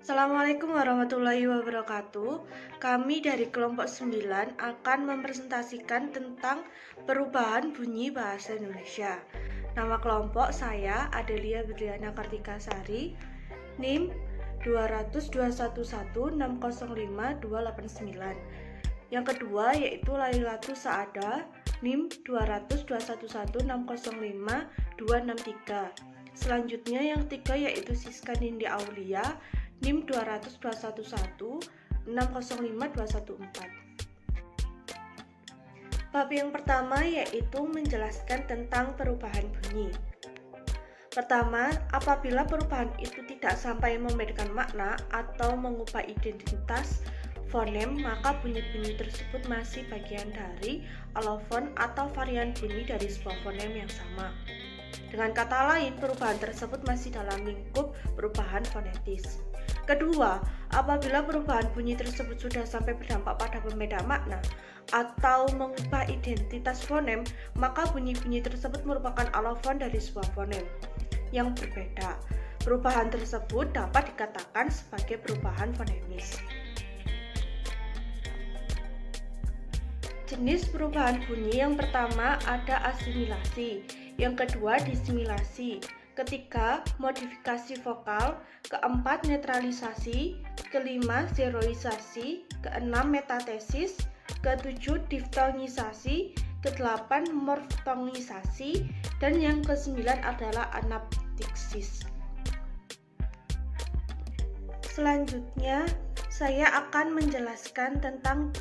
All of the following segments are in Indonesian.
Assalamualaikum warahmatullahi wabarakatuh. Kami dari kelompok 9 akan mempresentasikan tentang perubahan bunyi bahasa Indonesia. Nama kelompok saya Adelia Briana Kartikasari, NIM 20211605289. Yang kedua yaitu Lailatul Saada, NIM 20211605263. Selanjutnya yang ketiga yaitu Siska Nindi Aulia, NIM 20216052214. Bab yang pertama yaitu menjelaskan tentang perubahan bunyi. Pertama, apabila perubahan itu tidak sampai membedakan makna atau mengubah identitas fonem, maka bunyi-bunyi tersebut masih bagian dari alofon atau varian bunyi dari sebuah fonem yang sama. Dengan kata lain, perubahan tersebut masih dalam lingkup perubahan fonetis. Kedua, apabila perubahan bunyi tersebut sudah sampai berdampak pada pembeda makna atau mengubah identitas fonem, maka bunyi-bunyi tersebut merupakan alofon dari sebuah fonem yang berbeda. Perubahan tersebut dapat dikatakan sebagai perubahan fonemis. Jenis perubahan bunyi yang pertama ada asimilasi, yang kedua disimilasi, ketiga modifikasi vokal, keempat netralisasi, kelima zeroisasi, keenam metatesis, ketujuh diftongisasi, kedelapan morftongisasi, dan yang kesembilan adalah anaptiksis. Selanjutnya saya akan menjelaskan tentang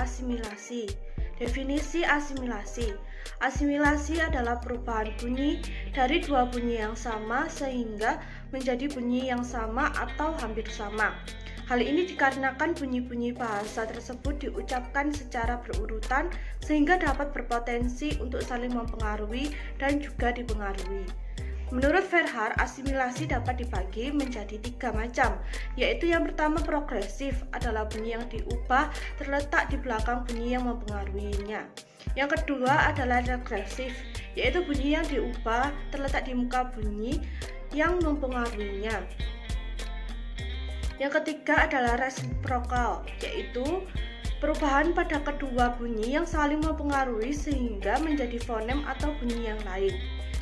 asimilasi. Definisi asimilasi. Asimilasi adalah perubahan bunyi dari dua bunyi yang sama sehingga menjadi bunyi yang sama atau hampir sama. Hal ini dikarenakan bunyi-bunyi bahasa tersebut diucapkan secara berurutan sehingga dapat berpotensi untuk saling mempengaruhi dan juga dipengaruhi. Menurut Verhaar, asimilasi dapat dibagi menjadi tiga macam, yaitu yang pertama progresif adalah bunyi yang diubah terletak di belakang bunyi yang mempengaruhinya. Yang kedua adalah regresif, yaitu bunyi yang diubah terletak di muka bunyi yang mempengaruhinya. Yang ketiga adalah resiprokal, yaitu perubahan pada kedua bunyi yang saling mempengaruhi sehingga menjadi fonem atau bunyi yang lain.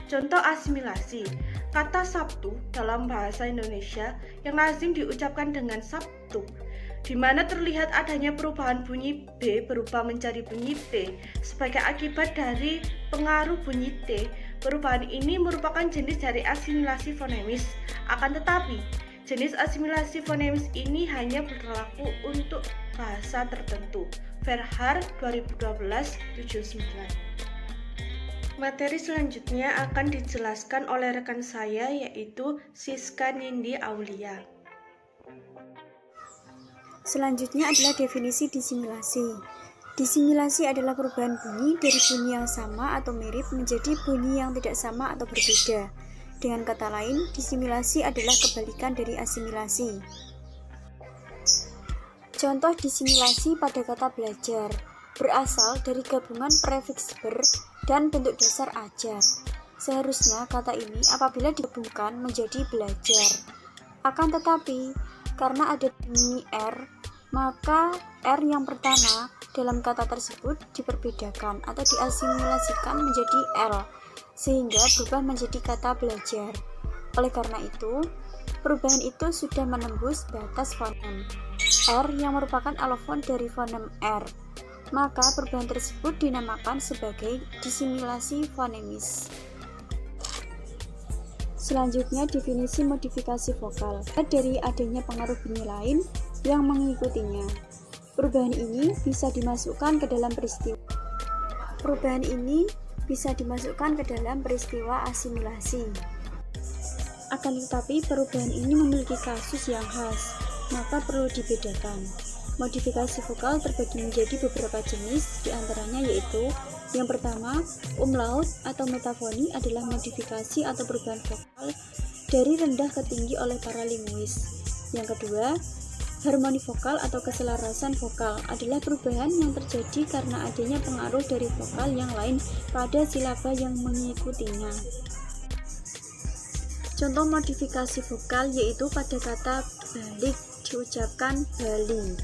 Contoh asimilasi, kata Sabtu dalam bahasa Indonesia yang lazim diucapkan dengan Sabtu, di mana terlihat adanya perubahan bunyi B berubah menjadi bunyi T sebagai akibat dari pengaruh bunyi T. Perubahan ini merupakan jenis dari asimilasi fonemis. Akan tetapi, jenis asimilasi fonemis ini hanya berlaku untuk bahasa tertentu. Verhaar 2012-79. Materi selanjutnya akan dijelaskan oleh rekan saya yaitu Siska Nindi Aulia. Selanjutnya adalah definisi disimilasi. Disimilasi adalah perubahan bunyi dari bunyi yang sama atau mirip menjadi bunyi yang tidak sama atau berbeda. Dengan kata lain, disimilasi adalah kebalikan dari asimilasi. Contoh disimilasi pada kata belajar berasal dari gabungan prefiks ber dan bentuk dasar ajar. Seharusnya kata ini apabila digabungkan menjadi belajar. Akan tetapi, karena ada bunyi R, maka R yang pertama dalam kata tersebut diperbedakan atau diasimilasikan menjadi L, sehingga berubah menjadi kata belajar. Oleh karena itu, perubahan itu sudah menembus batas fonem R yang merupakan alofon dari fonem R. Maka perubahan tersebut dinamakan sebagai disimilasi fonemis. Selanjutnya definisi modifikasi vokal. Dari adanya pengaruh bunyi lain yang mengikutinya. Perubahan ini bisa dimasukkan ke dalam peristiwa. Asimilasi. Akan tetapi perubahan ini memiliki kasus yang khas, maka perlu dibedakan. Modifikasi vokal terbagi menjadi beberapa jenis, diantaranya yaitu yang pertama, umlaut atau metafoni adalah modifikasi atau perubahan vokal dari rendah ke tinggi oleh para linguis. Yang kedua, harmoni vokal atau keselarasan vokal adalah perubahan yang terjadi karena adanya pengaruh dari vokal yang lain pada silaba yang mengikutinya. Contoh modifikasi vokal yaitu pada kata balik diucapkan bali.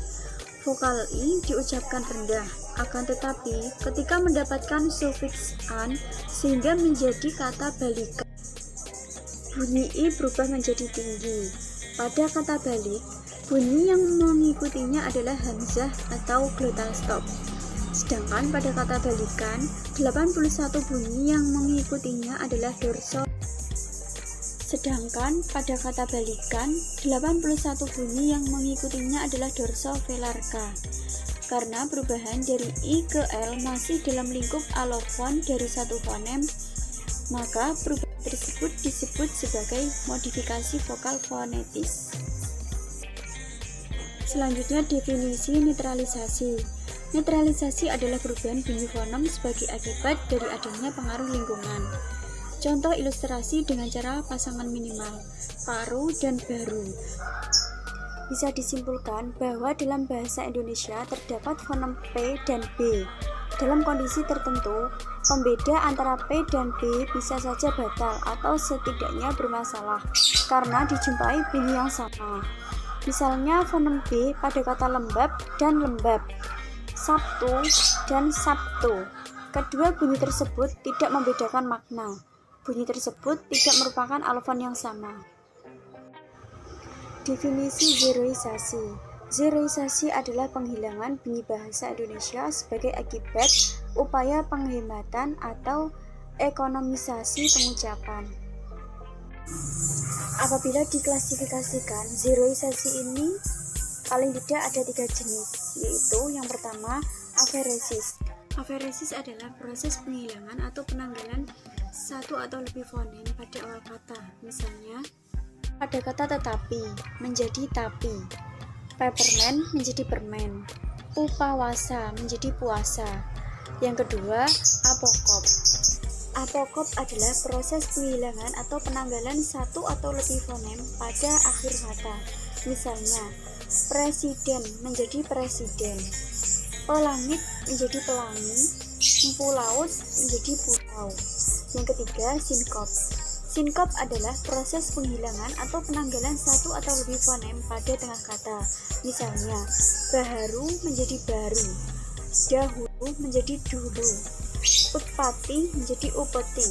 Vokal I diucapkan rendah, akan tetapi ketika mendapatkan sufiks an sehingga menjadi kata balikan, bunyi I berubah menjadi tinggi. Pada kata balik, bunyi yang mengikutinya adalah hamzah atau glottal stop. Sedangkan pada kata balikan, 81 bunyi yang mengikutinya adalah dorso. Sedangkan pada kata balikan, 81 bunyi yang mengikutinya adalah dorso velarka. Karena perubahan dari I ke L masih dalam lingkup alofon dari satu fonem, maka perubahan tersebut disebut sebagai modifikasi vokal fonetis. Selanjutnya definisi netralisasi. Netralisasi adalah perubahan bunyi fonem sebagai akibat dari adanya pengaruh lingkungan. Contoh ilustrasi dengan cara pasangan minimal, paru dan baru. Bisa disimpulkan bahwa dalam bahasa Indonesia terdapat fonem P dan B. Dalam kondisi tertentu, pembeda antara P dan B bisa saja batal atau setidaknya bermasalah karena dijumpai bunyi yang sama. Misalnya fonem B pada kata lembab dan lembab, Sabtu dan Sabtu. Kedua bunyi tersebut tidak membedakan makna. Bunyi tersebut tidak merupakan alofon yang sama. Definisi zeroisasi. Zeroisasi adalah penghilangan bunyi bahasa Indonesia sebagai akibat upaya penghematan atau ekonomisasi pengucapan. Apabila diklasifikasikan, zeroisasi ini paling tidak ada 3 jenis, yaitu yang pertama, aferesis. Aferesis adalah proses penghilangan atau penanggalan satu atau lebih fonem pada awal kata. Misalnya, pada kata tetapi menjadi tapi, peppermint menjadi permen, upawasa menjadi puasa. Yang kedua, apokop. Apokop adalah proses penghilangan atau penanggalan satu atau lebih fonem pada akhir kata. Misalnya, presiden menjadi presiden, pelangit menjadi pelangi, pulaut menjadi pulau. Yang ketiga, sinkop. Sinkop adalah proses penghilangan atau penanggalan satu atau lebih fonem pada tengah kata. Misalnya, baharu menjadi baru, dahulu menjadi dulu, utpati menjadi upeti.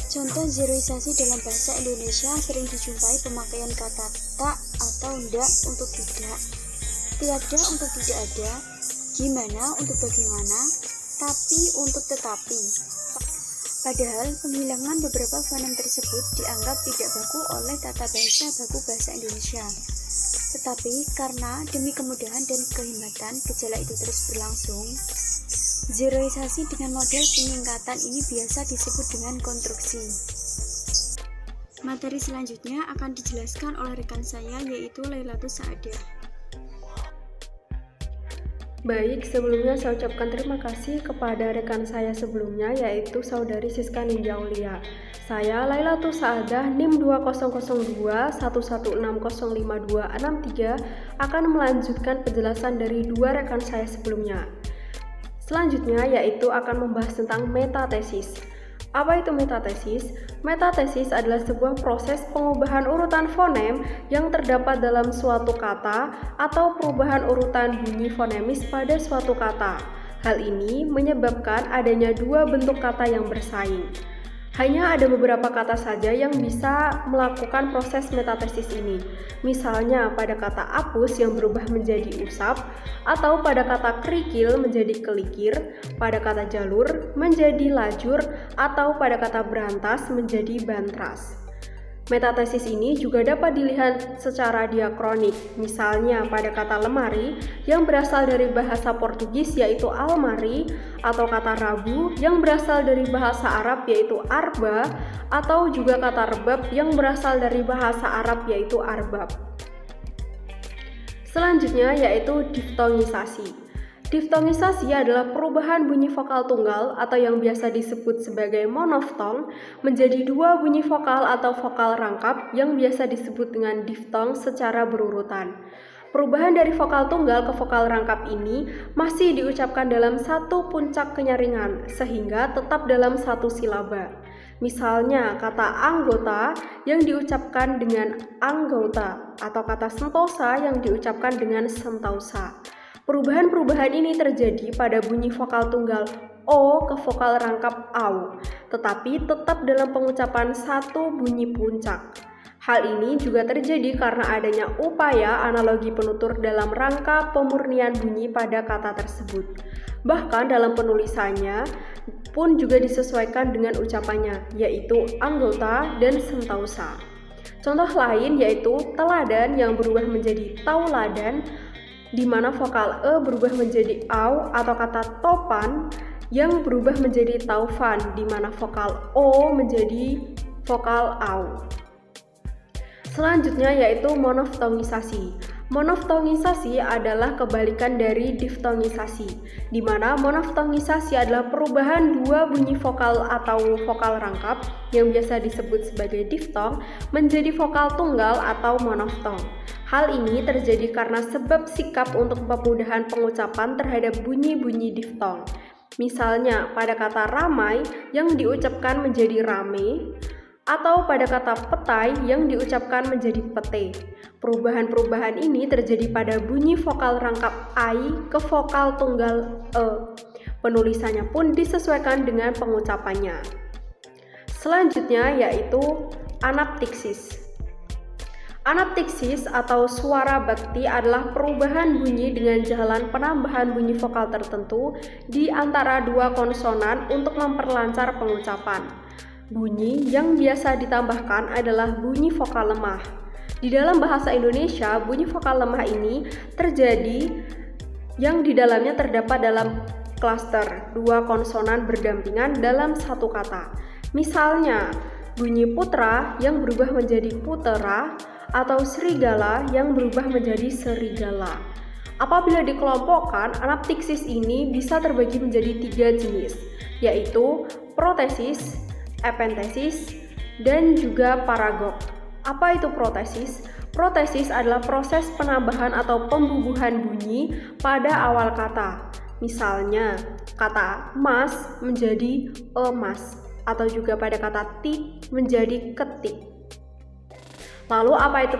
Contoh zeroisasi dalam bahasa Indonesia sering dijumpai pemakaian kata tak atau ndak untuk tidak, tiada untuk tidak ada, gimana untuk bagaimana, tapi untuk tetapi. Padahal penghilangan beberapa fonem tersebut dianggap tidak baku oleh tata bahasa baku bahasa Indonesia. Tetapi karena demi kemudahan dan kehematan gejala itu terus berlangsung, zeroisasi dengan model penyingkatan ini biasa disebut dengan konstruksi. Materi selanjutnya akan dijelaskan oleh rekan saya, yaitu Lailatus Saadah. Baik, sebelumnya saya ucapkan terima kasih kepada rekan saya sebelumnya, yaitu Saudari Siska Ninja Aulia. Saya Lailatus Saadah, NIM 200211605263 akan melanjutkan penjelasan dari dua rekan saya sebelumnya. Selanjutnya yaitu akan membahas tentang metatesis. Apa itu metatesis? Metatesis adalah sebuah proses pengubahan urutan fonem yang terdapat dalam suatu kata atau perubahan urutan bunyi fonemis pada suatu kata. Hal ini menyebabkan adanya dua bentuk kata yang bersaing. Hanya ada beberapa kata saja yang bisa melakukan proses metatesis ini. Misalnya pada kata apus yang berubah menjadi usap, atau pada kata kerikil menjadi kelikir, pada kata jalur menjadi lajur, atau pada kata berantas menjadi bantras. Metatesis ini juga dapat dilihat secara diakronik, misalnya pada kata lemari yang berasal dari bahasa Portugis yaitu almari, atau kata rabu yang berasal dari bahasa Arab yaitu arba, atau juga kata rebab yang berasal dari bahasa Arab yaitu arbab. Selanjutnya yaitu diftongisasi. Diftongisasi adalah perubahan bunyi vokal tunggal atau yang biasa disebut sebagai monoftong menjadi dua bunyi vokal atau vokal rangkap yang biasa disebut dengan diftong secara berurutan. Perubahan dari vokal tunggal ke vokal rangkap ini masih diucapkan dalam satu puncak kenyaringan sehingga tetap dalam satu silaba. Misalnya kata anggota yang diucapkan dengan anggota atau kata sentosa yang diucapkan dengan sentausa. Perubahan-perubahan ini terjadi pada bunyi vokal tunggal O ke vokal rangkap AU, tetapi tetap dalam pengucapan satu bunyi puncak. Hal ini juga terjadi karena adanya upaya analogi penutur dalam rangka pemurnian bunyi pada kata tersebut. Bahkan dalam penulisannya pun juga disesuaikan dengan ucapannya, yaitu anggota dan sentausa. Contoh lain yaitu teladan yang berubah menjadi tauladan, di mana vokal E berubah menjadi AU, atau kata topan yang berubah menjadi taufan, di mana vokal O menjadi vokal AU. Selanjutnya yaitu monoftongisasi. Monoftongisasi adalah kebalikan dari diftongisasi, di mana monoftongisasi adalah perubahan dua bunyi vokal atau vokal rangkap yang biasa disebut sebagai diftong menjadi vokal tunggal atau monoftong. Hal ini terjadi karena sebab sikap untuk pemudahan pengucapan terhadap bunyi-bunyi diftong. Misalnya pada kata ramai yang diucapkan menjadi rame, atau pada kata petai yang diucapkan menjadi pete. Perubahan-perubahan ini terjadi pada bunyi vokal rangkap ai ke vokal tunggal e. Penulisannya pun disesuaikan dengan pengucapannya. Selanjutnya yaitu anaptiksis. Anaptiksis atau suara bakti adalah perubahan bunyi dengan jalan penambahan bunyi vokal tertentu di antara dua konsonan untuk memperlancar pengucapan. Bunyi yang biasa ditambahkan adalah bunyi vokal lemah. Di dalam bahasa Indonesia, bunyi vokal lemah ini terjadi yang di dalamnya terdapat dalam klaster dua konsonan berdampingan dalam satu kata. Misalnya, bunyi putra yang berubah menjadi putera atau serigala yang berubah menjadi serigala. Apabila dikelompokkan, anaptiksis ini bisa terbagi menjadi 3 jenis, yaitu protesis, epentesis, dan juga paragok. Apa itu protesis? Protesis adalah proses penambahan atau pembubuhan bunyi pada awal kata. Misalnya, kata mas menjadi emas, atau juga pada kata tik menjadi ketik. Lalu apa itu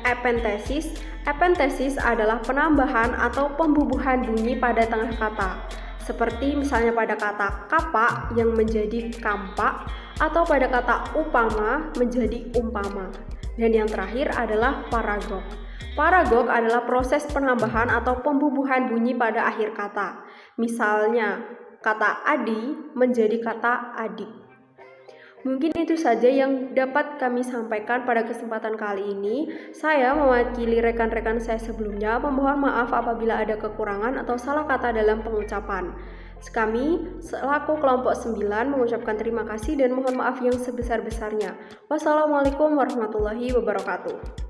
epentesis? Epentesis adalah penambahan atau pembubuhan bunyi pada tengah kata. Seperti misalnya pada kata kapak yang menjadi kampak, atau pada kata upama menjadi umpama. Dan yang terakhir adalah paragok. Paragok adalah proses penambahan atau pembubuhan bunyi pada akhir kata. Misalnya kata adi menjadi kata adik. Mungkin itu saja yang dapat kami sampaikan pada kesempatan kali ini. Saya mewakili rekan-rekan saya sebelumnya, memohon maaf apabila ada kekurangan atau salah kata dalam pengucapan. Kami selaku kelompok 9 mengucapkan terima kasih dan mohon maaf yang sebesar-besarnya. Wassalamualaikum warahmatullahi wabarakatuh.